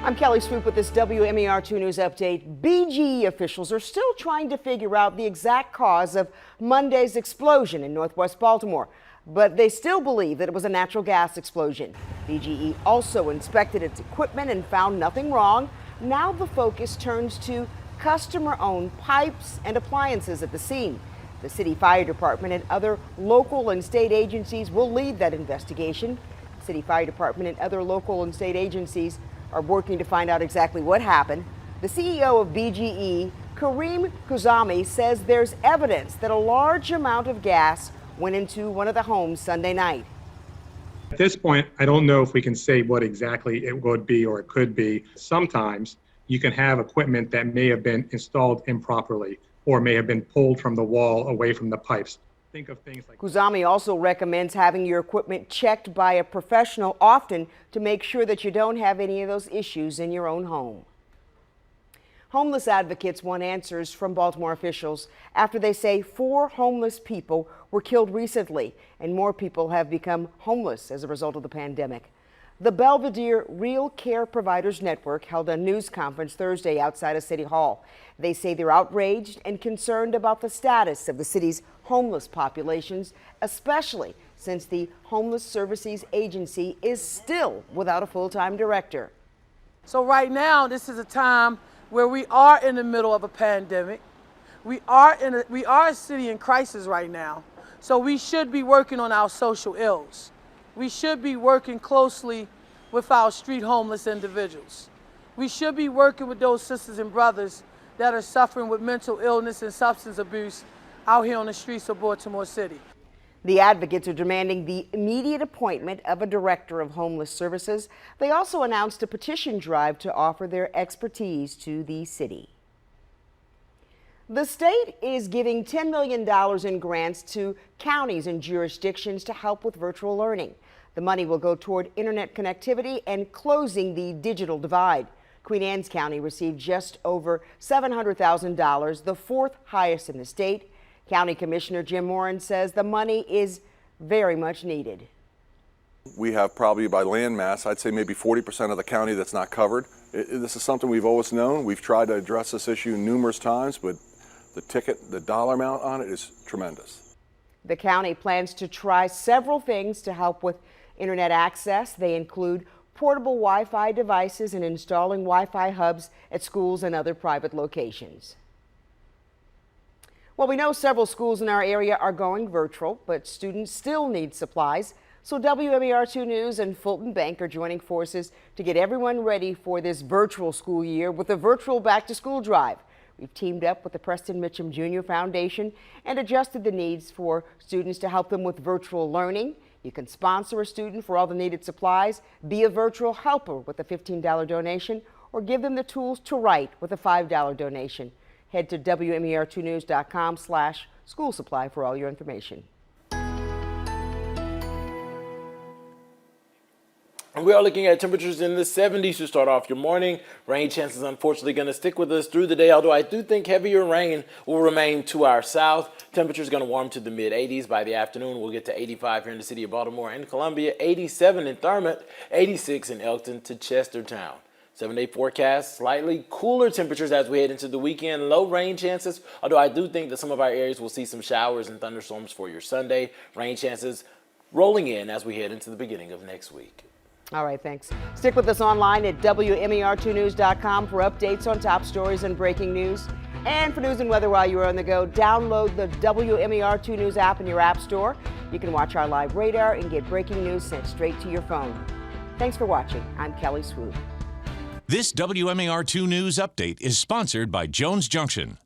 I'm Kelly Swoop with this WMAR 2 News update. BGE officials are still trying to figure out the exact cause of Monday's explosion in northwest Baltimore, but they still believe that it was a natural gas explosion. BGE also inspected its equipment and found nothing wrong. Now the focus turns to customer-owned pipes and appliances at the scene. The city fire department and other local and state agencies will lead that investigation. The city fire department and other local and state agencies are working to find out exactly what happened. The CEO of BGE, Karim Kuzami, says there's evidence that a large amount of gas went into one of the homes Sunday night. At this point, I don't know if we can say what exactly it would be or it could be. Sometimes you can have equipment that may have been installed improperly or may have been pulled from the wall away from the pipes. Think of things like Kuzami also recommends having your equipment checked by a professional often to make sure that you don't have any of those issues in your own home. Homeless advocates want answers from Baltimore officials after they say 4 homeless people were killed recently and more people have become homeless as a result of the pandemic. The Belvedere Real Care Providers Network held a news conference Thursday outside of City Hall. They say they're outraged and concerned about the status of the city's homeless populations, especially since the Homeless Services Agency is still without a full-time director. So right now, this is a time where we are in the middle of a pandemic. We are a city in crisis right now. So we should be working on our social ills. We should be working closely with our street homeless individuals. We should be working with those sisters and brothers that are suffering with mental illness and substance abuse out here on the streets of Baltimore City. The advocates are demanding the immediate appointment of a director of homeless services. They also announced a petition drive to offer their expertise to the city. The state is giving $10 million in grants to counties and jurisdictions to help with virtual learning. The money will go toward internet connectivity and closing the digital divide. Queen Anne's County received just over $700,000, the 4th highest in the state. County Commissioner Jim Moran says the money is very much needed. We have probably by land mass, I'd say maybe 40% of the county that's not covered. This is something we've always known. We've tried to address this issue numerous times, but the dollar amount on it is tremendous. The county plans to try several things to help with internet access. They include portable Wi-Fi devices and installing Wi-Fi hubs at schools and other private locations. Well, we know several schools in our area are going virtual, but students still need supplies. So WMAR 2 News and Fulton Bank are joining forces to get everyone ready for this virtual school year with a virtual back-to-school drive. We've teamed up with the Preston Mitchum Jr. Foundation and adjusted the needs for students to help them with virtual learning. You can sponsor a student for all the needed supplies, be a virtual helper with a $15 donation, or give them the tools to write with a $5 donation. Head to WMAR2news.com/school supply for all your information. We are looking at temperatures in the 70s to start off your morning. Rain chances unfortunately going to stick with us through the day, although I do think heavier rain will remain to our south. Temperatures going to warm to the mid-80s by the afternoon. We'll get to 85 here in the city of Baltimore and Columbia, 87 in Thurmont, 86 in Elkton to Chestertown. 7-day forecast, slightly cooler temperatures as we head into the weekend. Low rain chances, although I do think that some of our areas will see some showers and thunderstorms for your Sunday. Rain chances rolling in as we head into the beginning of next week. All right, thanks. Stick with us online at WMAR2news.com for updates on top stories and breaking news. And for news and weather while you're on the go, download the WMAR2 News app in your app store. You can watch our live radar and get breaking news sent straight to your phone. Thanks for watching. I'm Kelly Swoop. This WMAR2 News update is sponsored by Jones Junction.